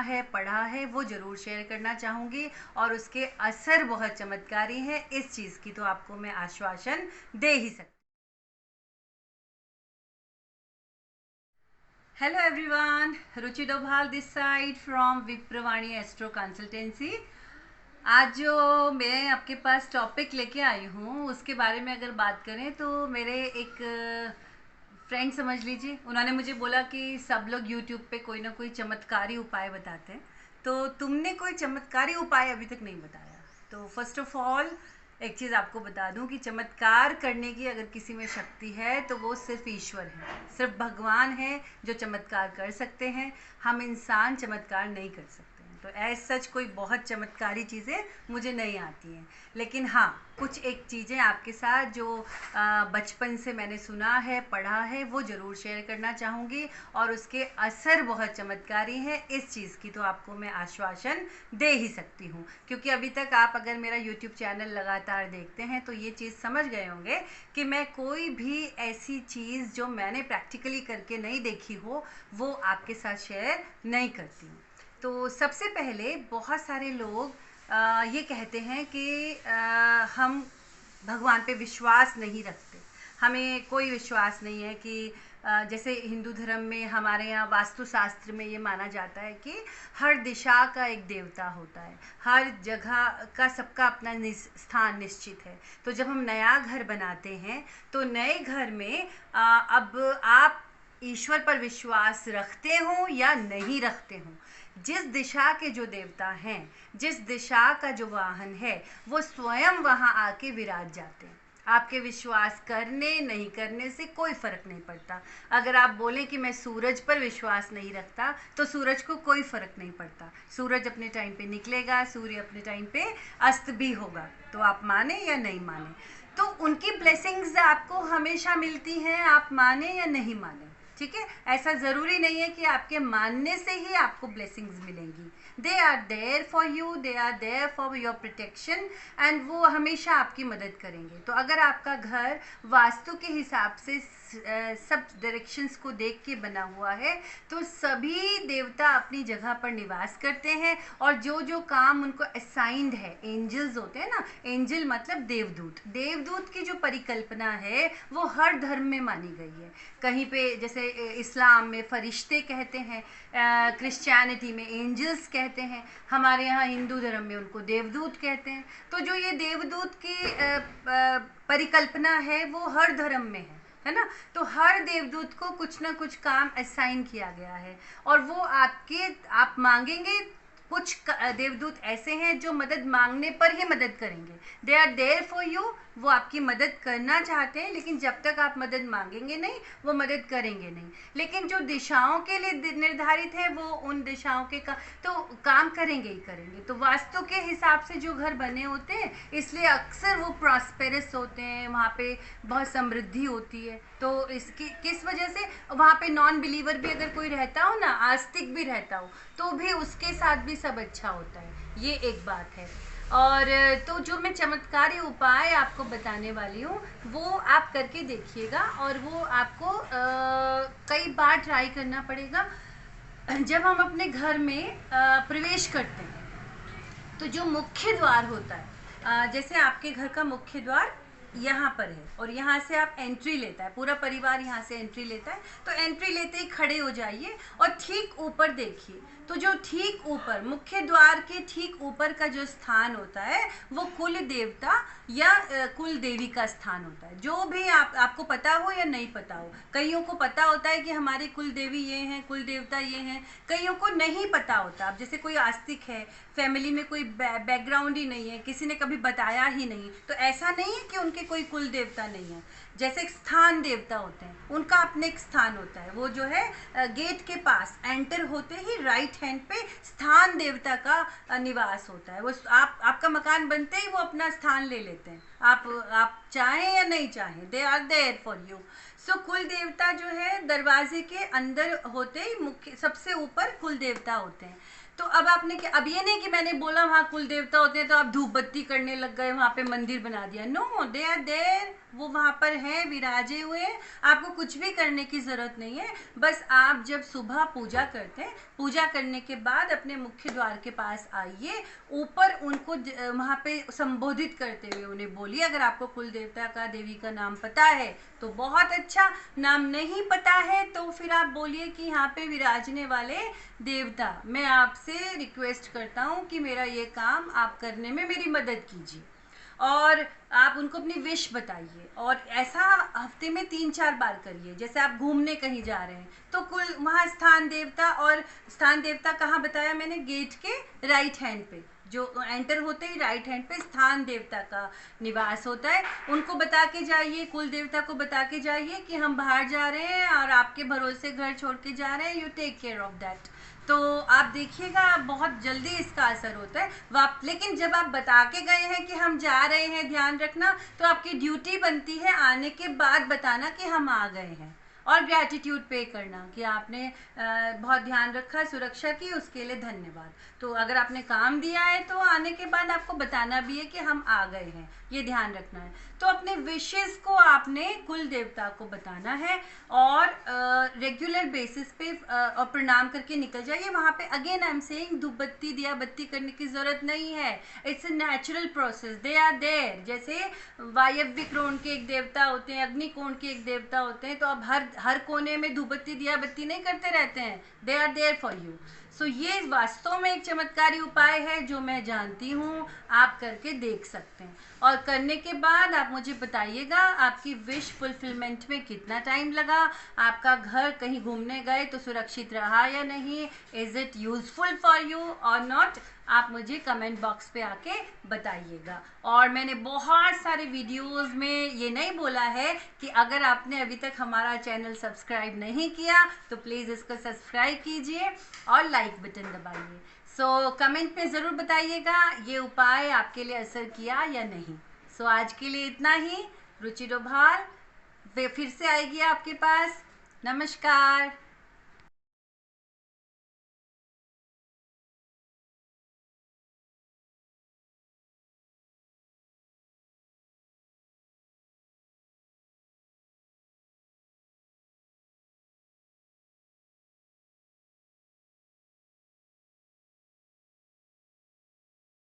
है पढ़ा है वो ज़रूर शेयर करना चाहूँगी और उसके असर बहुत चमत्कारी हैं, इस चीज़ की तो आपको मैं आश्वासन दे ही सकती। Hello everyone, Ruchi Dobhal this side from Viprawani astro consultancy. आज जो मैं आपके पास टॉपिक लेके आई हूँ उसके बारे में अगर बात करें तो मेरे एक फ्रेंड समझ लीजिए, उन्होंने मुझे बोला कि सब लोग यूट्यूब पे कोई ना कोई चमत्कारी उपाय बताते हैं, तो तुमने कोई चमत्कारी उपाय अभी तक नहीं बताया। तो फर्स्ट ऑफ ऑल एक चीज़ आपको बता दूं कि चमत्कार करने की अगर किसी में शक्ति है तो वो सिर्फ ईश्वर है, सिर्फ भगवान है जो चमत्कार कर सकते हैं। हम इंसान चमत्कार नहीं कर सकते हैं। तो ऐसा सच कोई बहुत चमत्कारी चीज़ें मुझे नहीं आती हैं, लेकिन हाँ कुछ एक चीज़ें आपके साथ जो बचपन से मैंने सुना है पढ़ा है वो ज़रूर शेयर करना चाहूँगी और उसके असर बहुत चमत्कारी हैं, इस चीज़ की तो आपको मैं आश्वासन दे ही सकती हूँ। क्योंकि अभी तक आप अगर मेरा यूट्यूब चैनल लगातार देखते हैं तो ये चीज़ समझ गए होंगे कि मैं कोई भी ऐसी चीज़ जो मैंने प्रैक्टिकली करके नहीं देखी हो वो आपके साथ शेयर नहीं करती हूँ। तो सबसे पहले बहुत सारे लोग ये कहते हैं कि हम भगवान पे विश्वास नहीं रखते, हमें कोई विश्वास नहीं है कि जैसे हिंदू धर्म में हमारे यहाँ वास्तुशास्त्र में ये माना जाता है कि हर दिशा का एक देवता होता है, हर जगह का सबका अपना स्थान निश्चित है। तो जब हम नया घर बनाते हैं तो नए घर में अब आप ईश्वर पर विश्वास रखते हो या नहीं रखते हो, जिस दिशा के जो देवता हैं, जिस दिशा का जो वाहन है वो स्वयं वहाँ आके विराज जाते हैं। आपके विश्वास करने नहीं करने से कोई फ़र्क नहीं पड़ता। अगर आप बोलें कि मैं सूरज पर विश्वास नहीं रखता तो सूरज को कोई फ़र्क नहीं पड़ता, सूरज अपने टाइम पे निकलेगा, सूर्य अपने टाइम पे अस्त भी होगा। तो आप माने या नहीं माने, तो उनकी ब्लेसिंग्स आपको हमेशा मिलती हैं, आप माने या नहीं माने, ठीक है। ऐसा ज़रूरी नहीं है कि आपके मानने से ही आपको ब्लेसिंग्स मिलेंगी। They are there for you, they are there for your protection and वो हमेशा आपकी मदद करेंगे। तो अगर आपका घर वास्तु के हिसाब से सब डायरेक्शंस को देख के बना हुआ है तो सभी देवता अपनी जगह पर निवास करते हैं और जो जो काम उनको असाइंड है, एंजल्स होते हैं ना, एंजल मतलब देवदूत, देवदूत की जो परिकल्पना है वो हर धर्म में मानी गई है। कहीं पे जैसे इस्लाम में फरिश्ते कहते हैं, क्रिश्चियनिटी में एंजल्स कहते हैं, हमारे यहाँ हिंदू धर्म में उनको देवदूत कहते हैं। तो जो ये देवदूत की परिकल्पना है वो हर धर्म में है ना। तो हर देवदूत को कुछ ना कुछ काम असाइन किया गया है और वो आप मांगेंगे। कुछ देवदूत ऐसे हैं जो मदद मांगने पर ही मदद करेंगे, they are there for you, वो आपकी मदद करना चाहते हैं, लेकिन जब तक आप मदद मांगेंगे नहीं वो मदद करेंगे नहीं। लेकिन जो दिशाओं के लिए निर्धारित है वो उन दिशाओं के तो काम करेंगे ही करेंगे। तो वास्तु के हिसाब से जो घर बने होते हैं इसलिए अक्सर वो प्रॉस्पेरस होते हैं, वहाँ पे बहुत समृद्धि होती है। तो इसकी किस वजह से वहाँ पे नॉन बिलीवर भी अगर कोई रहता हो ना, आस्तिक भी रहता हो, तो भी उसके साथ भी सब अच्छा होता है, ये एक बात है। और तो जो मैं चमत्कारी उपाय आपको बताने वाली हूँ वो आप करके देखिएगा और वो आपको कई बार ट्राई करना पड़ेगा। जब हम अपने घर में प्रवेश करते हैं तो जो मुख्य द्वार होता है, जैसे आपके घर का मुख्य द्वार यहाँ पर है और यहाँ से आप एंट्री लेता है, पूरा परिवार यहाँ से एंट्री लेता है, तो एंट्री लेते ही खड़े हो जाइए और ठीक ऊपर देखिए। तो जो ठीक ऊपर मुख्य द्वार के ठीक ऊपर का जो स्थान होता है वो कुल देवता या कुल देवी का स्थान होता है। जो भी आपको पता हो या नहीं पता हो, कईयों को पता होता है कि हमारी कुल देवी ये हैं, कुल देवता ये हैं, कईयों को नहीं पता होता। अब जैसे कोई आस्तिक है, फैमिली में कोई बैकग्राउंड ही नहीं है, किसी ने कभी बताया ही नहीं, तो ऐसा नहीं है कि उनके कोई कुल देवता नहीं है। जैसे स्थान देवता होते हैं उनका अपने एक स्थान होता है, वो जो है गेट के पास एंटर होते ही राइट हैंड पे स्थान देवता का निवास होता है। वो आपका मकान बनते ही वो अपना स्थान ले लेते हैं, आप चाहें या नहीं चाहें, they are there for you. So कुल देवता जो है दरवाजे के अंदर होते ही मुख्य सबसे ऊपर कुल देवता होते हैं। तो अब आपने क्या, अब ये नहीं कि मैंने बोला वहाँ कुल देवता होते हैं तो आप धूप बत्ती करने लग गए, वहाँ पे मंदिर बना दिया। नो, दे आर देयर वो वहाँ पर हैं, विराजे हुए हैं। आपको कुछ भी करने की ज़रूरत नहीं है। बस आप जब सुबह पूजा करते हैं, पूजा करने के बाद अपने मुख्य द्वार के पास आइए, ऊपर उनको वहाँ पे संबोधित करते हुए उन्हें बोलिए। अगर आपको कुल देवता का, देवी का नाम पता है तो बहुत अच्छा, नाम नहीं पता है तो फिर आप बोलिए कि यहाँ पे विराजने वाले देवता, मैं आपसे रिक्वेस्ट करता हूँ कि मेरा ये काम आप करने में मेरी मदद कीजिए। और आप उनको अपनी विश बताइए, और ऐसा हफ्ते में 3-4 बार करिए। जैसे आप घूमने कहीं जा रहे हैं तो कुल वहाँ स्थान देवता, और स्थान देवता कहाँ बताया मैंने, गेट के राइट हैंड पे, जो एंटर होते ही राइट हैंड पे स्थान देवता का निवास होता है। उनको बता के जाइए, कुल देवता को बता के जाइए कि हम बाहर जा रहे हैं और आपके भरोसे घर छोड़ के जा रहे हैं, you take care of that. तो आप देखिएगा बहुत जल्दी इसका असर होता है। लेकिन जब आप बता के गए हैं कि हम जा रहे हैं, ध्यान रखना, तो आपकी ड्यूटी बनती है आने के बाद बताना कि हम आ गए हैं, और ग्रैटिट्यूड पे करना कि आपने बहुत ध्यान रखा सुरक्षा की, उसके लिए धन्यवाद। तो अगर आपने काम दिया है तो आने के बाद आपको बताना भी है कि हम आ गए हैं, ये ध्यान रखना है। तो अपने विशेस को आपने कुल देवता को बताना है, और रेगुलर बेसिस पे और प्रणाम करके निकल जाइए। वहाँ पे अगेन आई एम सेइंग, धूप बत्ती दिया बत्ती करने की ज़रूरत नहीं है। It's a natural process, they are there. जैसे वायव्य कोण के एक देवता होते हैं, अग्नि कोण के एक देवता होते हैं, तो अब हर कोने में धूप बत्ती दिया बत्ती नहीं करते रहते हैं, they are there for you. So ये वास्तव में एक चमत्कारी उपाय है जो मैं जानती हूँ, आप करके देख सकते हैं। और करने के बाद आप मुझे बताइएगा आपकी विश फुलफिलमेंट में कितना टाइम लगा, आपका घर कहीं घूमने गए तो सुरक्षित रहा या नहीं, is it useful for you और नॉट, आप मुझे कमेंट बॉक्स पे आके बताइएगा। और मैंने बहुत सारे वीडियोस में ये नहीं बोला है कि अगर आपने अभी तक हमारा चैनल सब्सक्राइब नहीं किया तो प्लीज़ इसको सब्सक्राइब कीजिए और लाइक बटन दबाइए। सो कमेंट में ज़रूर बताइएगा ये उपाय आपके लिए असर किया या नहीं। सो आज के लिए इतना ही। रुचि डोभाल फिर से आएगी आपके पास। नमस्कार।